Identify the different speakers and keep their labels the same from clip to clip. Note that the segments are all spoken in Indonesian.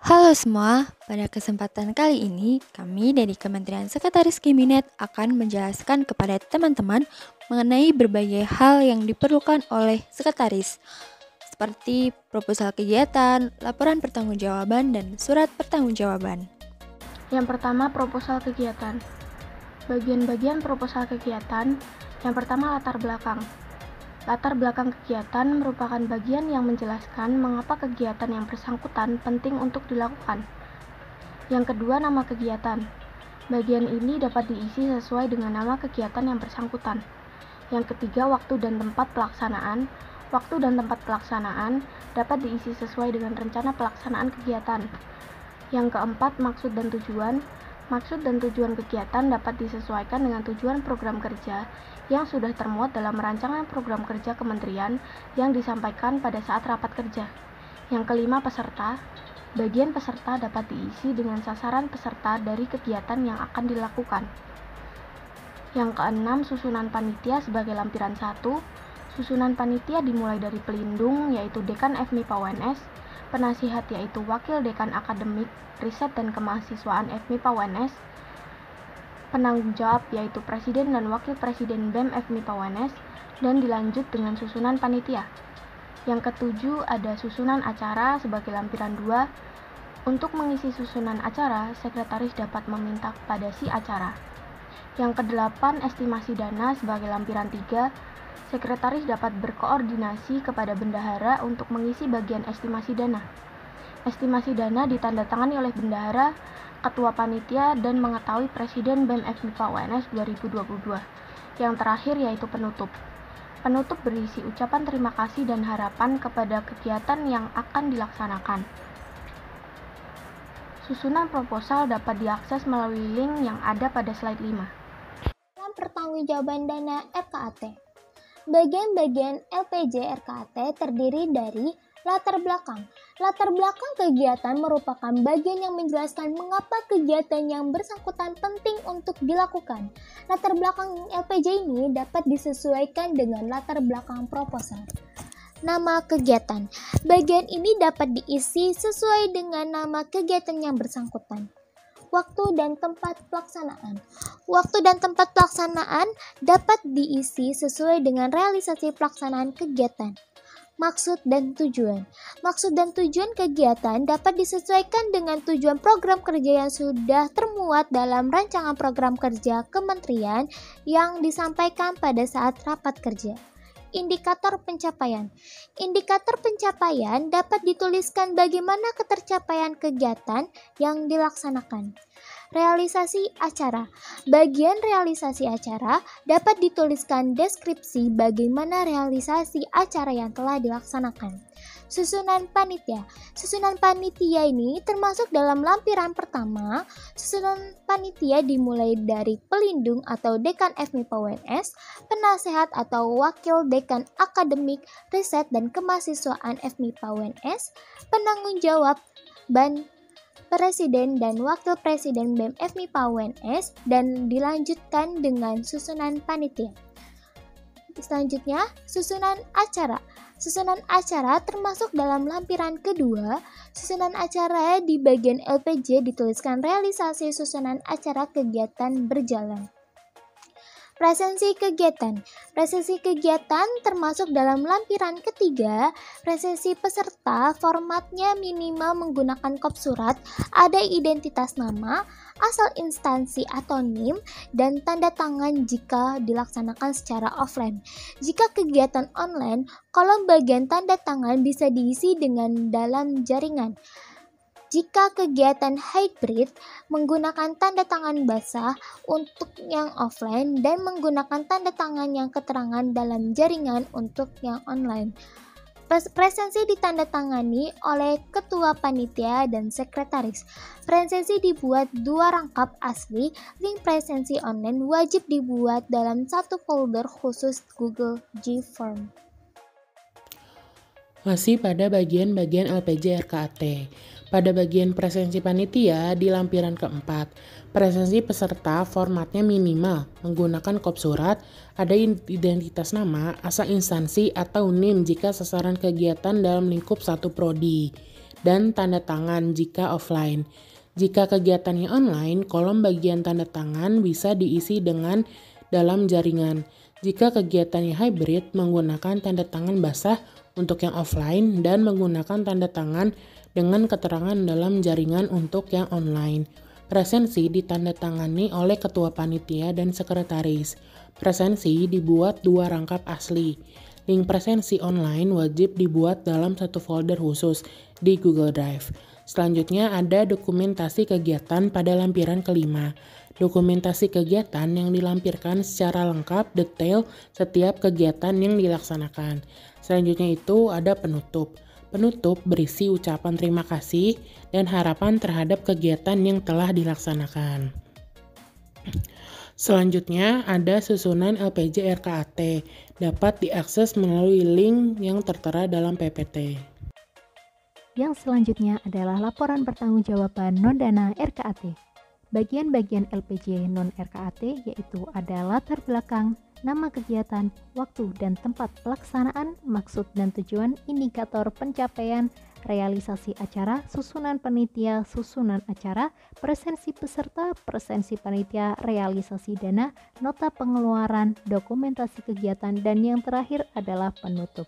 Speaker 1: Halo semua, pada kesempatan kali ini kami dari Kementerian Sekretaris Kabinet akan menjelaskan kepada teman-teman mengenai berbagai hal yang diperlukan oleh sekretaris, seperti proposal kegiatan, laporan pertanggungjawaban, dan surat pertanggungjawaban.
Speaker 2: Yang pertama, proposal kegiatan. Bagian-bagian proposal kegiatan. Yang pertama, latar belakang. Latar belakang kegiatan merupakan bagian yang menjelaskan mengapa kegiatan yang bersangkutan penting untuk dilakukan. Yang kedua, nama kegiatan. Bagian ini dapat diisi sesuai dengan nama kegiatan yang bersangkutan. Yang ketiga, waktu dan tempat pelaksanaan. Waktu dan tempat pelaksanaan dapat diisi sesuai dengan rencana pelaksanaan kegiatan. Yang keempat, maksud dan tujuan. Maksud dan tujuan kegiatan dapat disesuaikan dengan tujuan program kerja yang sudah termuat dalam rancangan program kerja kementerian yang disampaikan pada saat rapat kerja. Yang kelima, peserta. Bagian peserta dapat diisi dengan sasaran peserta dari kegiatan yang akan dilakukan. Yang keenam, susunan panitia sebagai lampiran 1. Susunan panitia dimulai dari pelindung, yaitu Dekan FMIPA UNS, penasihat yaitu Wakil Dekan Akademik, Riset dan Kemahasiswaan FMIPA UNS, penanggung jawab yaitu Presiden dan Wakil Presiden BEM FMIPA UNS, dan dilanjut dengan susunan panitia. Yang ketujuh, ada susunan acara sebagai lampiran 2. Untuk mengisi susunan acara, sekretaris dapat meminta kepada si acara. Yang kedelapan, estimasi dana sebagai lampiran 3. Sekretaris dapat berkoordinasi kepada bendahara untuk mengisi bagian estimasi dana. Estimasi dana ditandatangani oleh bendahara, ketua panitia, dan mengetahui Presiden BEM FMIPA UNS 2022. Yang terakhir yaitu penutup. Penutup berisi ucapan terima kasih dan harapan kepada kegiatan yang akan dilaksanakan. Susunan proposal dapat diakses melalui link yang ada pada slide 5.
Speaker 3: Pertanggungjawaban dana RKAT. Bagian-bagian LPJ RKAT terdiri dari latar belakang. Latar belakang kegiatan merupakan bagian yang menjelaskan mengapa kegiatan yang bersangkutan penting untuk dilakukan. Latar belakang LPJ ini dapat disesuaikan dengan latar belakang proposal. Nama kegiatan. Bagian ini dapat diisi sesuai dengan nama kegiatan yang bersangkutan. Waktu dan tempat pelaksanaan. Waktu dan tempat pelaksanaan dapat diisi sesuai dengan realisasi pelaksanaan kegiatan. Maksud dan tujuan. Maksud dan tujuan kegiatan dapat disesuaikan dengan tujuan program kerja yang sudah termuat dalam rancangan program kerja kementerian yang disampaikan pada saat rapat kerja. Indikator pencapaian. Indikator pencapaian dapat dituliskan bagaimana ketercapaian kegiatan yang dilaksanakan. Realisasi acara. Bagian realisasi acara dapat dituliskan deskripsi bagaimana realisasi acara yang telah dilaksanakan. Susunan panitia. Susunan panitia ini termasuk dalam lampiran pertama. Susunan panitia dimulai dari pelindung atau Dekan FMIPA UNS, penasehat atau Wakil Dekan Akademik, Riset dan Kemahasiswaan FMIPA UNS, penanggung jawab Presiden dan Wakil Presiden BEM FMIPA UNS, dan dilanjutkan dengan susunan panitia. Selanjutnya, susunan acara. Susunan acara termasuk dalam lampiran kedua. Susunan acara di bagian LPJ dituliskan realisasi susunan acara kegiatan berjalan. Presensi kegiatan. Presensi kegiatan termasuk dalam lampiran ketiga. Presensi peserta formatnya minimal menggunakan kop surat, ada identitas nama, asal instansi atau NIM, dan tanda tangan jika dilaksanakan secara offline. Jika kegiatan online, kolom bagian tanda tangan bisa diisi dengan dalam jaringan. Jika kegiatan hybrid, menggunakan tanda tangan basah untuk yang offline dan menggunakan tanda tangan yang keterangan dalam jaringan untuk yang online. Presensi ditandatangani oleh ketua panitia dan sekretaris. Presensi dibuat 2 rangkap asli. Link presensi online wajib dibuat dalam satu folder khusus Google G Form.
Speaker 4: Masih pada bagian-bagian LPJ RKAT. Pada bagian presensi panitia di lampiran keempat, presensi peserta formatnya minimal, menggunakan kop surat, ada identitas nama, asal instansi atau NIM jika sasaran kegiatan dalam lingkup satu prodi. dan tanda tangan jika offline. Jika kegiatannya online, kolom bagian tanda tangan bisa diisi dengan dalam jaringan. Jika kegiatannya hybrid, menggunakan tanda tangan basah untuk yang offline dan menggunakan tanda tangan dengan keterangan dalam jaringan untuk yang online. Presensi ditandatangani oleh ketua panitia dan sekretaris. Presensi dibuat 2 rangkap asli. Link presensi online wajib dibuat dalam satu folder khusus di Google Drive. Selanjutnya ada dokumentasi kegiatan pada lampiran kelima. Dokumentasi kegiatan yang dilampirkan secara lengkap, detail setiap kegiatan yang dilaksanakan. Selanjutnya itu ada penutup. Penutup berisi ucapan terima kasih dan harapan terhadap kegiatan yang telah dilaksanakan. Selanjutnya ada susunan LPJ RKAT, dapat diakses melalui link yang tertera dalam PPT.
Speaker 5: Yang selanjutnya adalah laporan pertanggungjawaban non-dana RKAT. Bagian-bagian LPJ non-RKAT yaitu ada latar belakang, nama kegiatan, waktu dan tempat pelaksanaan, maksud dan tujuan, indikator pencapaian, realisasi acara, susunan panitia, susunan acara, presensi peserta, presensi panitia, realisasi dana, nota pengeluaran, dokumentasi kegiatan, dan yang terakhir adalah penutup.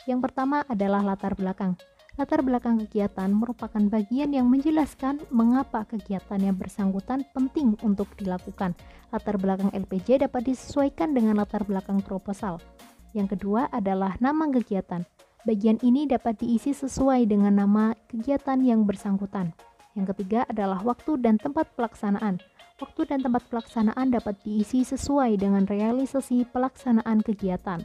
Speaker 5: Yang pertama adalah latar belakang. Latar belakang kegiatan merupakan bagian yang menjelaskan mengapa kegiatan yang bersangkutan penting untuk dilakukan. Latar belakang LPJ dapat disesuaikan dengan latar belakang proposal. Yang kedua adalah nama kegiatan. Bagian ini dapat diisi sesuai dengan nama kegiatan yang bersangkutan. Yang ketiga adalah waktu dan tempat pelaksanaan. Waktu dan tempat pelaksanaan dapat diisi sesuai dengan realisasi pelaksanaan kegiatan.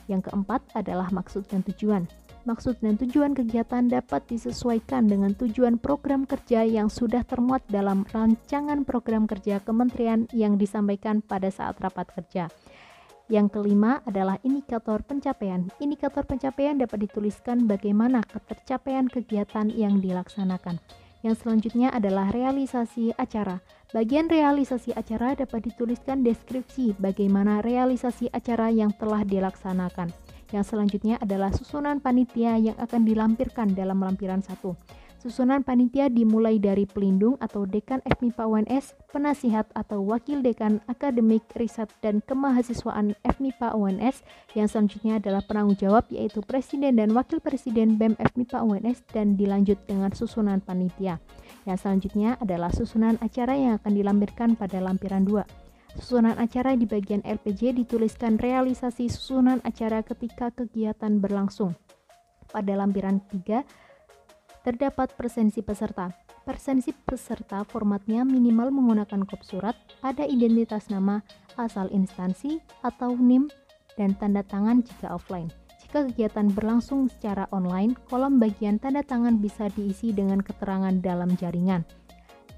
Speaker 5: Yang keempat adalah maksud dan tujuan. Maksud dan tujuan kegiatan dapat disesuaikan dengan tujuan program kerja yang sudah termuat dalam rancangan program kerja kementerian yang disampaikan pada saat rapat kerja. Yang kelima adalah indikator pencapaian. Indikator pencapaian dapat dituliskan bagaimana ketercapaian kegiatan yang dilaksanakan. Yang selanjutnya adalah realisasi acara. Bagian realisasi acara dapat dituliskan deskripsi bagaimana realisasi acara yang telah dilaksanakan. Yang selanjutnya adalah susunan panitia yang akan dilampirkan dalam lampiran 1. Susunan panitia dimulai dari pelindung atau dekan FMIPA UNS, penasihat atau wakil dekan akademik, riset, dan kemahasiswaan FMIPA UNS. Yang selanjutnya adalah penanggung jawab yaitu Presiden dan Wakil Presiden BEM FMIPA UNS dan dilanjut dengan susunan panitia. Yang selanjutnya adalah susunan acara yang akan dilampirkan pada lampiran 2. Susunan acara di bagian LPJ dituliskan realisasi susunan acara ketika kegiatan berlangsung. Pada lampiran 3 terdapat presensi peserta. Presensi peserta formatnya minimal menggunakan kop surat, ada identitas nama, asal instansi atau NIM, dan tanda tangan jika offline. Jika kegiatan berlangsung secara online, kolom bagian tanda tangan bisa diisi dengan keterangan dalam jaringan.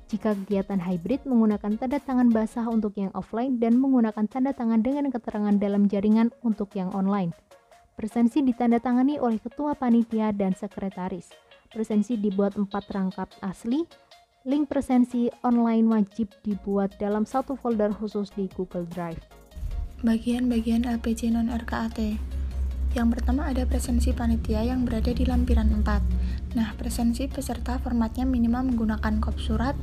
Speaker 5: Jika kegiatan hybrid menggunakan tanda tangan basah untuk yang offline dan menggunakan tanda tangan dengan keterangan dalam jaringan untuk yang online. Presensi ditandatangani oleh ketua panitia dan sekretaris. Presensi dibuat 4 rangkap asli. Link presensi online wajib dibuat dalam satu folder khusus di Google Drive.
Speaker 2: Bagian-bagian LPJ non-RKAT. Yang pertama ada presensi panitia yang berada di lampiran 4. Nah, presensi peserta formatnya minimal menggunakan kop surat,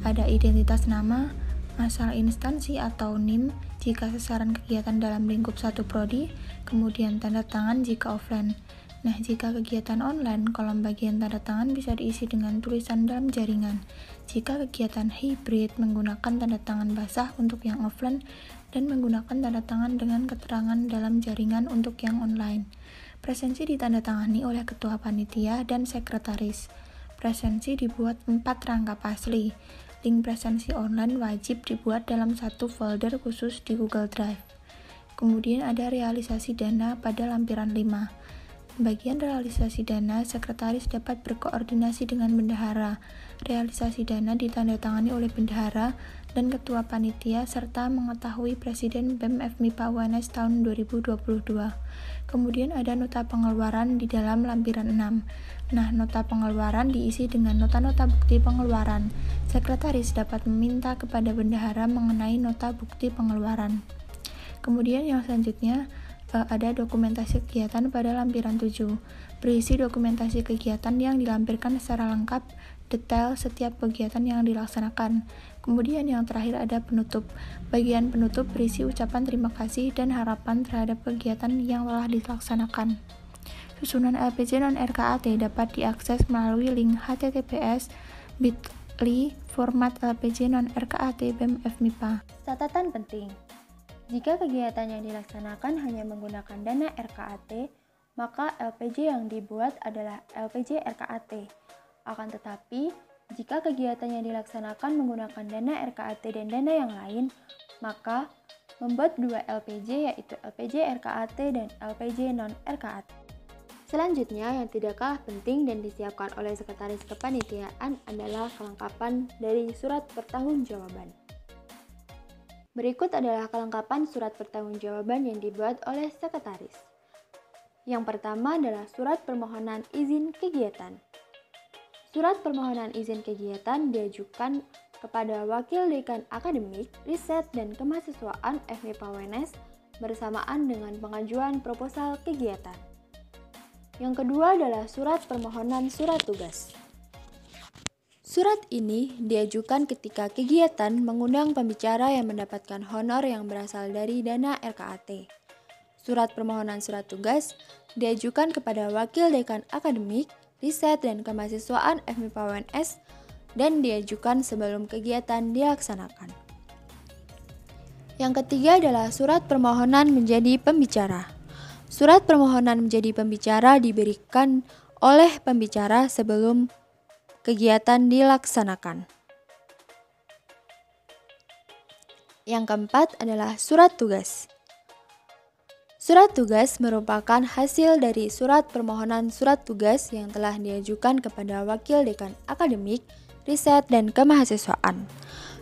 Speaker 2: ada identitas nama, asal instansi atau NIM jika sasaran kegiatan dalam lingkup satu prodi, kemudian tanda tangan jika offline. Nah, jika kegiatan online, kolom bagian tanda tangan bisa diisi dengan tulisan dalam jaringan. Jika kegiatan hybrid, menggunakan tanda tangan basah untuk yang offline dan menggunakan tanda tangan dengan keterangan dalam jaringan untuk yang online. Presensi ditandatangani oleh ketua panitia dan sekretaris. Presensi dibuat 4 rangkap asli. Link presensi online wajib dibuat dalam satu folder khusus di Google Drive. Kemudian ada realisasi dana pada lampiran 5. Bagian realisasi dana, sekretaris dapat berkoordinasi dengan bendahara. Realisasi dana ditandatangani oleh bendahara dan ketua panitia serta mengetahui Presiden BEM FMIPA UNS tahun 2022. Kemudian ada nota pengeluaran di dalam lampiran 6. Nah, nota pengeluaran diisi dengan nota-nota bukti pengeluaran. Sekretaris dapat meminta kepada bendahara mengenai nota bukti pengeluaran. Kemudian yang selanjutnya ada dokumentasi kegiatan pada lampiran 7. Berisi dokumentasi kegiatan yang dilampirkan secara lengkap, detail setiap kegiatan yang dilaksanakan. Kemudian yang terakhir ada penutup. Bagian penutup berisi ucapan terima kasih dan harapan terhadap kegiatan yang telah dilaksanakan. Susunan LPJ non-RKAT dapat diakses melalui link https://bit.ly format LPJ non-RKAT BEM FMIPA.
Speaker 1: Catatan penting. Jika kegiatan yang dilaksanakan hanya menggunakan dana RKAT, maka LPJ yang dibuat adalah LPJ RKAT. Akan tetapi, jika kegiatan yang dilaksanakan menggunakan dana RKAT dan dana yang lain, maka membuat dua LPJ yaitu LPJ RKAT dan LPJ non-RKAT. Selanjutnya, yang tidak kalah penting dan disiapkan oleh Sekretaris Kepanitiaan adalah kelengkapan dari surat pertanggungjawaban. Berikut adalah kelengkapan surat pertanggungjawaban yang dibuat oleh Sekretaris. Yang pertama adalah surat permohonan izin kegiatan. Surat permohonan izin kegiatan diajukan kepada Wakil Dekan Akademik, Riset, dan Kemahasiswaan FMIPA UNS bersamaan dengan pengajuan proposal kegiatan. Yang kedua adalah surat permohonan surat tugas. Surat ini diajukan ketika kegiatan mengundang pembicara yang mendapatkan honor yang berasal dari dana RKAT. Surat permohonan surat tugas diajukan kepada Wakil Dekan Akademik, Riset, dan Kemahasiswaan FMIPA UNS dan diajukan sebelum kegiatan dilaksanakan. Yang ketiga adalah surat permohonan menjadi pembicara. Surat permohonan menjadi pembicara diberikan oleh pembicara sebelum kegiatan dilaksanakan. Yang keempat adalah surat tugas. Surat tugas merupakan hasil dari surat permohonan surat tugas yang telah diajukan kepada Wakil Dekan Akademik, Riset, dan Kemahasiswaan.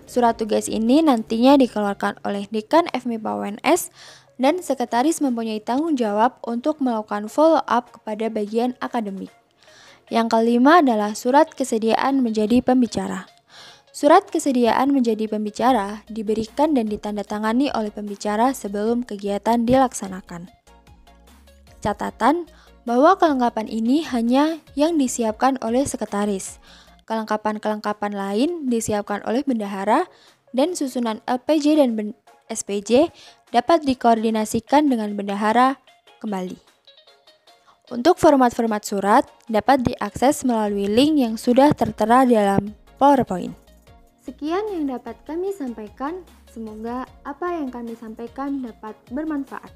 Speaker 1: Surat tugas ini nantinya dikeluarkan oleh Dekan FMIPA UNS dan Sekretaris mempunyai tanggung jawab untuk melakukan follow up kepada bagian akademik. Yang kelima adalah surat kesediaan menjadi pembicara. Surat kesediaan menjadi pembicara diberikan dan ditandatangani oleh pembicara sebelum kegiatan dilaksanakan. Catatan bahwa kelengkapan ini hanya yang disiapkan oleh sekretaris. Kelengkapan-kelengkapan lain disiapkan oleh bendahara dan susunan LPJ dan SPJ dapat dikoordinasikan dengan bendahara kembali. Untuk format-format surat dapat diakses melalui link yang sudah tertera dalam PowerPoint. Sekian yang dapat kami sampaikan, semoga apa yang kami sampaikan dapat bermanfaat.